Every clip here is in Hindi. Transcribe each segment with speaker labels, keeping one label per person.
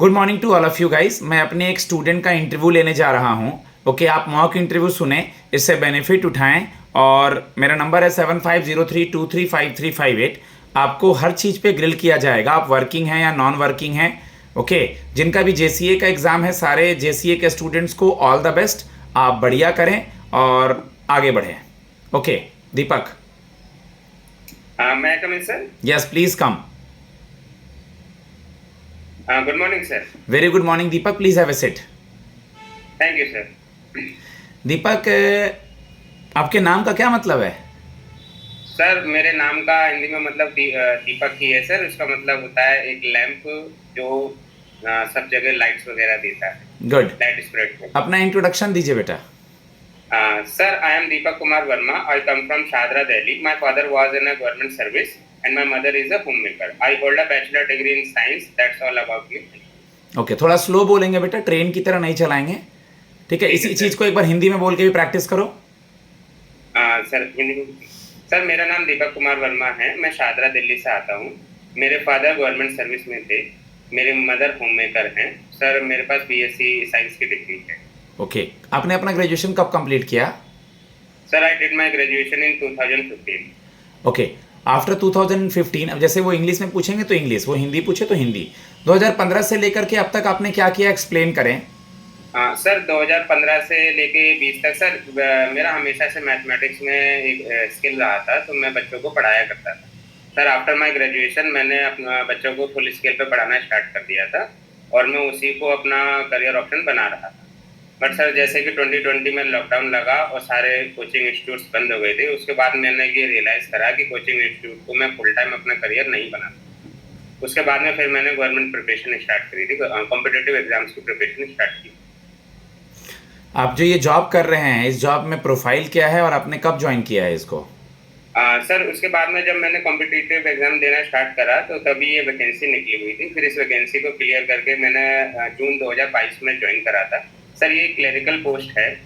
Speaker 1: Good morning to all of you guys. मैं अपने एक स्टूडेंट का इंटरव्यू लेने जा रहा हूँ। ओके, आप मॉक इंटरव्यू सुने, इससे बेनिफिट उठाएं। और मेरा नंबर है 7503235358। आपको हर चीज़ पे ग्रिल किया जाएगा, आप वर्किंग हैं या नॉन वर्किंग हैं। ओके, जिनका भी जेसीए का एग्ज़ाम है, सारे जेसीए के स्टूडेंट्स को ऑल द बेस्ट। आप बढ़िया करें और आगे बढ़ें। Okay Deepak.
Speaker 2: May I come in, sir?
Speaker 1: Yes please come.
Speaker 2: Good morning, sir.
Speaker 1: Very good morning Deepak, please have a seat.
Speaker 2: Thank you, sir.
Speaker 1: Deepak, आपके नाम का क्या मतलब है?
Speaker 2: सर मेरे नाम का हिंदी में मतलब दीपक ही है सर। उसका मतलब होता है एक लैंप जो सब जगह लाइट्स वगैरह देता है।
Speaker 1: गुड।
Speaker 2: लाइट स्प्रेड को।
Speaker 1: अपना इंट्रोडक्शन दीजिए बेटा।
Speaker 2: Sir, I am Deepak Kumar Verma. I come from Shadra, Delhi. My father was in a government service and my mother is a homemaker. I hold a bachelor degree in science. That's all about me.
Speaker 1: Okay, थोड़ा स्लो बोलेंगे बेटा, ट्रेन की तरह नहीं चलाएंगे। ठीक है, इसी चीज़ को एक बार हिंदी में बोल के भी प्रैक्टिस करो।
Speaker 2: सर हिंदी में। सर मेरा नाम दीपक कुमार वर्मा है। मैं शादरा दिल्ली से आता हूँ। मेरे फादर गवर्नमेंट सर्विस में थे। मेरे मदर होममेकर हैं। सर मेरे पास बीएससी साइंस की डिग्री है।
Speaker 1: ओके, आपने अपना ग्रेजुएशन कब कंप्लीट किया?
Speaker 2: Sir I did my graduation in 2015।
Speaker 1: Okay, after 2015, अब जैसे वो इंग्लिश में पूछेंगे तो इंग्लिश, वो हिंदी पूछे तो हिंदी। 2015 से लेकर के अब तक आपने क्या किया, एक्सप्लेन करें।
Speaker 2: सर 2015 से लेके 20 तक सर मेरा हमेशा से मैथमेटिक्स में एक स्किल रहा था, तो मैं बच्चों को पढ़ाया करता था। सर आफ्टर माय ग्रेजुएशन मैंने अपना बच्चों को फुल स्केल पे पढ़ाना स्टार्ट कर दिया था और मैं उसी को अपना करियर ऑप्शन बना रहा था। बट सर जैसे कि 2020 में लॉकडाउन लगा और सारे कोचिंग इंस्टीट्यूट्स बंद हो गए थे, उसके बाद मैंने ये रियलाइज़ करा कि कोचिंग इंस्टीट्यूट को मैं फुल टाइम अपना करियर नहीं बना सकता। उसके बाद में फिर मैंने गवर्नमेंट प्रिपरेशन स्टार्ट करी थी, कॉम्पिटिटिव एग्जाम्स की प्रिपरेशन स्टार्ट की।
Speaker 1: आप जो ये जॉब कर रहे हैं, इस जॉब में प्रोफाइल क्या है और आपने कब ज्वाइन किया है इसको?
Speaker 2: सर उसके बाद में जब मैंने कॉम्पिटिटिव एग्जाम देना स्टार्ट करा तो तभी ये वैकेंसी निकली हुई थी। फिर इस वैकेंसी को क्लियर करके मैंने जून 2022 में ज्वाइन करा था। सर ये क्लरिकल पोस्ट है।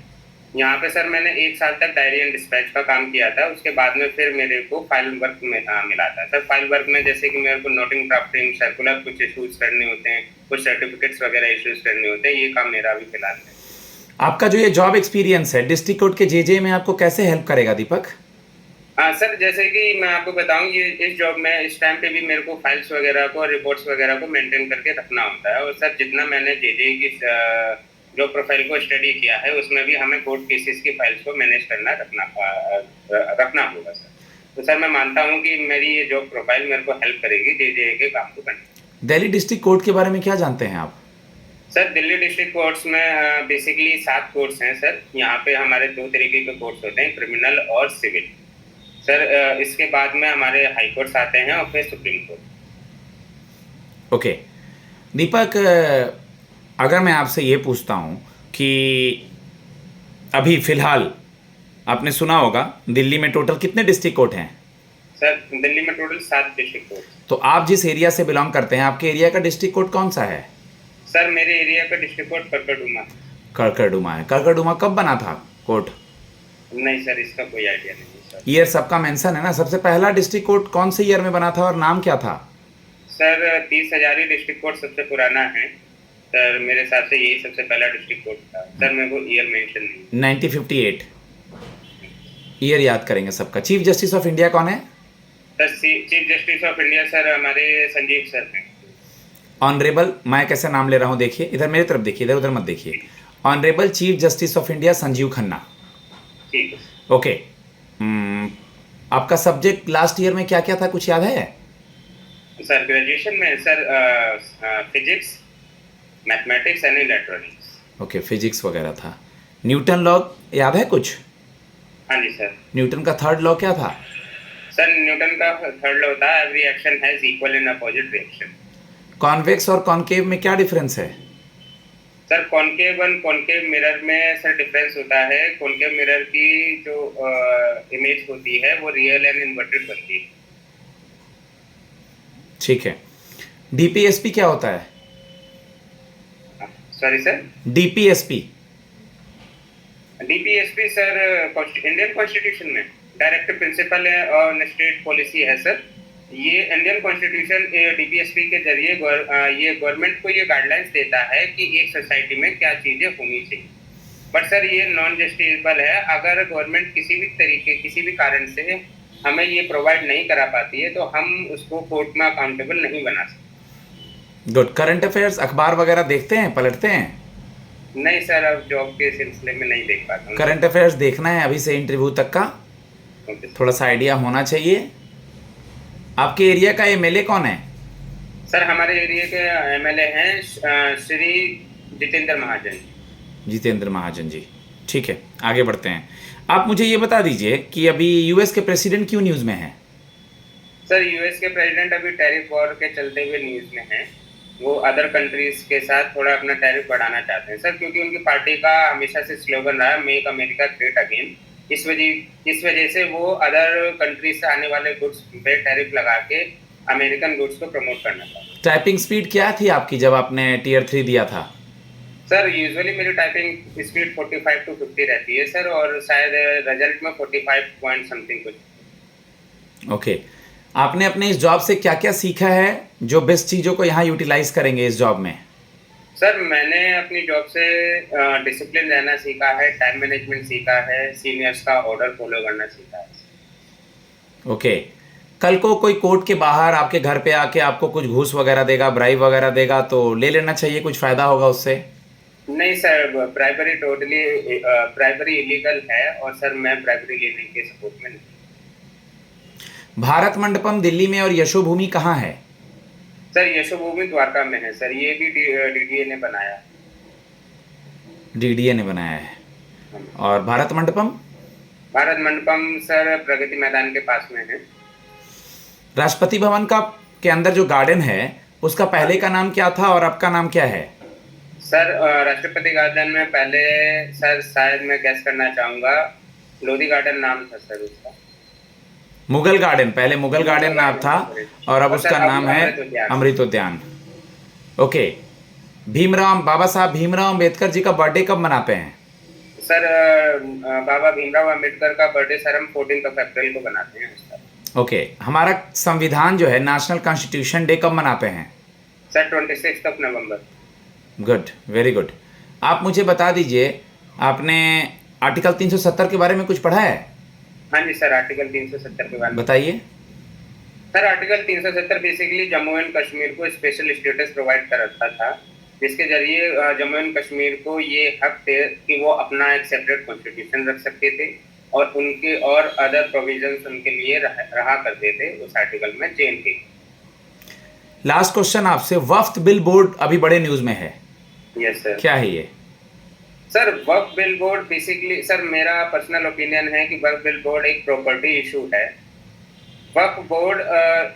Speaker 2: यहाँ पे सर मैंने 1 साल तक डायरी एंड डिस्पैच का काम किया था। उसके बाद में फिर मेरे को फाइल वर्क में मिला था। सर फाइल वर्क में जैसे कि मेरे को नोटिंग ड्राफ्टिंग, सर्कुलर कुछ इशूज करने होते हैं, कुछ सर्टिफिकेट्स वगैरह इशूज करने होते हैं। ये काम मेरा अभी फिलहाल है।
Speaker 1: आपका जो ये जॉब एक्सपीरियंस है डिस्ट्रिक्ट कोर्ट के जेजे में आपको कैसे हेल्प करेगा दीपक?
Speaker 2: सर जैसे कि मैं आपको बताऊं, ये इस जॉब में इस टाइम पे भी मेरे को फाइल्स वगैरह को, रिपोर्ट्स वगैरह को मेंटेन करके रखना होता है। और सर जितना मैंने जेजे की जो प्रोफाइल को स्टडी किया है, उसमें भी हमें कोर्ट केसेस की फाइल्स को मैनेज करना रखना होगा सर। तो सर मैं मानता हूं कि मेरी ये जॉब प्रोफाइल मेरे को हेल्प करेगी जेजे के काम को करने।
Speaker 1: दिल्ली डिस्ट्रिक्ट कोर्ट के बारे में क्या जानते हैं आप?
Speaker 2: सर दिल्ली डिस्ट्रिक्ट कोर्ट्स में बेसिकली 7 कोर्ट्स हैं सर। यहाँ पे हमारे 2 तरीके के कोर्ट्स होते हैं, क्रिमिनल और सिविल। सर इसके बाद में हमारे हाई कोर्ट्स आते हैं और फिर सुप्रीम कोर्ट।
Speaker 1: ओके दीपक, अगर मैं आपसे ये पूछता हूँ कि अभी फ़िलहाल आपने सुना होगा दिल्ली में टोटल कितने डिस्ट्रिक्ट कोर्ट हैं?
Speaker 2: सर दिल्ली में टोटल 7 डिस्ट्रिक्ट कोर्ट।
Speaker 1: तो आप जिस एरिया से बिलोंग करते हैं, आपके एरिया का डिस्ट्रिक्ट कोर्ट कौन सा है?
Speaker 2: सर मेरे एरिया का डिस्ट्रिक्ट कोर्ट करकरडुमा।
Speaker 1: कड़कड़डुमा है। कड़कड़डुमा कब बना था कोर्ट?
Speaker 2: नहीं सर, इसका कोई आइडिया नहीं है सर।
Speaker 1: ईयर सबका मेंशन है ना। सबसे पहला डिस्ट्रिक्ट कोर्ट कौन से ईयर में बना था और नाम क्या था?
Speaker 2: सर 30 हजारी डिस्ट्रिक्ट कोर्ट सबसे पुराना है सर। मेरे हिसाब से यही सबसे पहला डिस्ट्रिक्ट कोर्ट था सर। मेरे को ईयर मेंशन नहीं।
Speaker 1: 1958 ईयर याद करेंगे सबका। चीफ जस्टिस ऑफ इंडिया कौन है?
Speaker 2: Sir chief justice of India sir हमारे संजीव सर हैं।
Speaker 1: ऑनरेबल, मैं कैसे नाम ले रहा हूँ देखिए, इधर मेरी तरफ देखिए, इधर उधर मत देखिए। Honourable chief justice of India Sanjeev Khanna.
Speaker 2: ठीक है।
Speaker 1: ओके, आपका सब्जेक्ट लास्ट ईयर में क्या क्या था, कुछ याद है?
Speaker 2: सर ग्रेजुएशन में sir physics, mathematics and electronics.
Speaker 1: Okay, physics वगैरह था। न्यूटन लॉ याद है कुछ?
Speaker 2: हाँ जी सर।
Speaker 1: न्यूटन का थर्ड लॉ क्या था?
Speaker 2: सर न्यूटन का थर्ड लॉ होता है every action has equal in opposite reaction.
Speaker 1: Convex और कॉनकेव में क्या डिफरेंस है?
Speaker 2: Sir concave and concave mirror में सर डिफरेंस होता है। कॉनकेव मिरर की जो इमेज होती है वो रियल एंड इन्वर्टेड बनती है।
Speaker 1: ठीक है। डीपीएसपी क्या होता है?
Speaker 2: Sorry sir.
Speaker 1: DPSP?
Speaker 2: DPSP sir Indian constitution में डायरेक्टिव प्रिंसिपल है और स्टेट पॉलिसी है सर। ये इंडियन कॉन्स्टिट्यूशन डीपीएसपी के जरिए ये गवर्नमेंट को ये गाइडलाइंस देता है कि एक सोसाइटी में क्या चीजें होनी चाहिए। बट सर ये नॉन जस्टिसेबल है। अगर गवर्नमेंट किसी भी तरीके किसी भी कारण से हमें ये प्रोवाइड नहीं करा पाती है तो हम उसको कोर्ट में अकाउंटेबल नहीं बना सकते।
Speaker 1: गुड। करंट अफेयर्स अखबार वगैरह देखते हैं, पलटते हैं?
Speaker 2: नहीं सर, अब जॉब के सिलसिले में नहीं देख पाता हूँ।
Speaker 1: करंट अफेयर्स देखना है अभी से इंटरव्यू तक का,
Speaker 2: ओके सर।
Speaker 1: थोड़ा सा आइडिया होना चाहिए। आपके एरिया का एमएलए कौन है?
Speaker 2: सर हमारे एरिया के एमएलए हैं श्री जितेंद्र महाजन।
Speaker 1: जितेंद्र महाजन जी, ठीक है, आगे बढ़ते हैं। आप मुझे ये बता दीजिए कि अभी यूएस के प्रेसिडेंट क्यों न्यूज़ में हैं?
Speaker 2: सर यूएस के प्रेसिडेंट अभी टैरिफ वॉर के चलते हुए न्यूज़ में हैं। वो अदर कंट्रीज के साथ थोड़ा अपना टैरिफ बढ़ाना चाहते हैं सर, क्योंकि उनकी पार्टी का हमेशा से स्लोगन रहा है मेक अमेरिका ग्रेट अगेन। इस वजह से वो अदर कंट्रीज से आने वाले गुड्स पे टैरिफ लगा के अमेरिकन गुड्स को प्रमोट करना चाहते हैं।
Speaker 1: टाइपिंग स्पीड क्या थी आपकी जब आपने टीयर 3 दिया था?
Speaker 2: सर यूजुअली मेरी टाइपिंग स्पीड 45 to 50 रहती है सर, और शायद रिजल्ट में 45 पॉइंट समथिंग कुछ।
Speaker 1: ओके। आपने अपने इस जॉब से क्या क्या सीखा है जो बेस्ट चीज़ों को यहाँ यूटिलाइज करेंगे इस जॉब में?
Speaker 2: सर मैंने अपनी जॉब से डिसिप्लिन रहना सीखा है, टाइम मैनेजमेंट सीखा है, सीनियर्स का ऑर्डर फॉलो करना सीखा है।
Speaker 1: ओके। कल को कोई कोर्ट के बाहर आपके घर पे आके आपको कुछ घूस वगैरह देगा, ब्राइब वगैरह देगा, तो ले लेना चाहिए, कुछ फ़ायदा होगा उससे?
Speaker 2: नहीं सर, ब्राइबरी इलीगल है और सर मैं ब्राइबरी लेने के सपोर्ट में नहीं।
Speaker 1: भारत मंडपम दिल्ली में और यशोभूमि कहाँ है?
Speaker 2: सर यशोभूमि द्वारका में है सर, ये भी डीडीए ने बनाया।
Speaker 1: डीडीए ने बनाया है। और भारत मंडपम?
Speaker 2: भारत मंडपम सर प्रगति मैदान के पास में है।
Speaker 1: राष्ट्रपति भवन का के अंदर जो गार्डन है उसका पहले का नाम क्या था और अब का नाम क्या है?
Speaker 2: सर राष्ट्रपति गार्डन में पहले सर शायद मैं गैस करना चाहूँगा लोधी गार्डन नाम था सर उसका।
Speaker 1: मुगल गार्डन, पहले मुगल गार्डन नाम था और अब उसका नाम है अमृत उद्यान। ओके। बाबा साहब भीमराव अंबेडकर जी का बर्थडे कब मनाते हैं?
Speaker 2: सर बाबा भीमराव अंबेडकर का बर्थडे सर हम 14 अप्रैल को बनाते हैं सर।
Speaker 1: ओके। हमारा संविधान जो है नेशनल कॉन्स्टिट्यूशन डे कब मनाते हैं?
Speaker 2: सर 26 नवंबर।
Speaker 1: Good, very good. आप मुझे बता दीजिए, आपने आर्टिकल 370 के बारे में कुछ पढ़ा है?
Speaker 2: हाँ जी सर, आर्टिकल 370 के बारे में
Speaker 1: बताइए।
Speaker 2: Sir article 370 basically Jammu and Kashmir को स्पेशल स्टेटस प्रोवाइड कर रखा था, जिसके जरिए जम्मू एंड कश्मीर को ये हक थे कि वो अपना एक सेपरेट कॉन्स्टिट्यूशन रख सकते थे और उनके और अदर प्रोविजंस उनके लिए रहा करते थे उस आर्टिकल में JNK।
Speaker 1: लास्ट क्वेश्चन आपसे, वक्फ बिल बोर्ड अभी बड़े न्यूज में है।
Speaker 2: Yes sir.
Speaker 1: क्या है ये?
Speaker 2: सर वक्फ बिल बोर्ड बेसिकली सर मेरा पर्सनल ओपिनियन है कि वक्फ बिल बोर्ड एक प्रॉपर्टी इशू है। वक्फ बोर्ड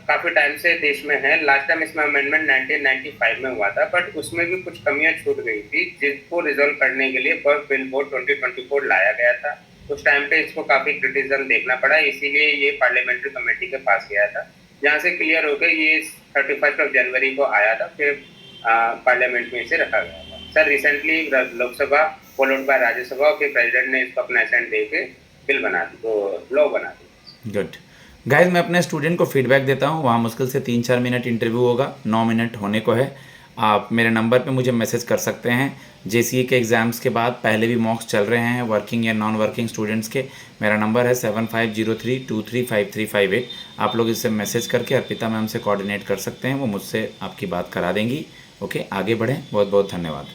Speaker 2: काफ़ी टाइम से देश में है। लास्ट टाइम इसमें अमेंडमेंट 1995 में हुआ था, बट उसमें भी कुछ कमियां छूट गई थी जिसको रिजॉल्व करने के लिए वक्फ बिल बोर्ड 2024 लाया गया था। उस टाइम पे इसको काफ़ी क्रिटिसिज्म देखना पड़ा, इसीलिए ये पार्लियामेंट्री कमेटी के पास गया था, जहाँ से क्लियर हो गया ये 31 जनवरी को आया था, फिर पार्लियामेंट में इसे रखा गया था। Sir recently Lok Sabha followed by Rajya Sabha के प्रेसिडेंट ने इसको अपना असेंट दे के बिल बना दी, तो लॉ बना दी।
Speaker 1: गुड गाइज, मैं अपने स्टूडेंट को फीडबैक देता हूँ। वहाँ मुश्किल से 3-4 मिनट इंटरव्यू होगा, 9 मिनट होने को है। आप मेरे नंबर पे मुझे मैसेज कर सकते हैं। JCA के एग्ज़ाम्स के बाद पहले भी मॉक्स चल रहे हैं वर्किंग या नॉन वर्किंग स्टूडेंट्स के। मेरा नंबर है 7503235358। आप लोग इससे मैसेज करके अर्पिता मैम से कोऑर्डिनेट कर सकते हैं, वो मुझसे आपकी बात करा देंगी। ओके, आगे बढ़ें। बहुत बहुत धन्यवाद।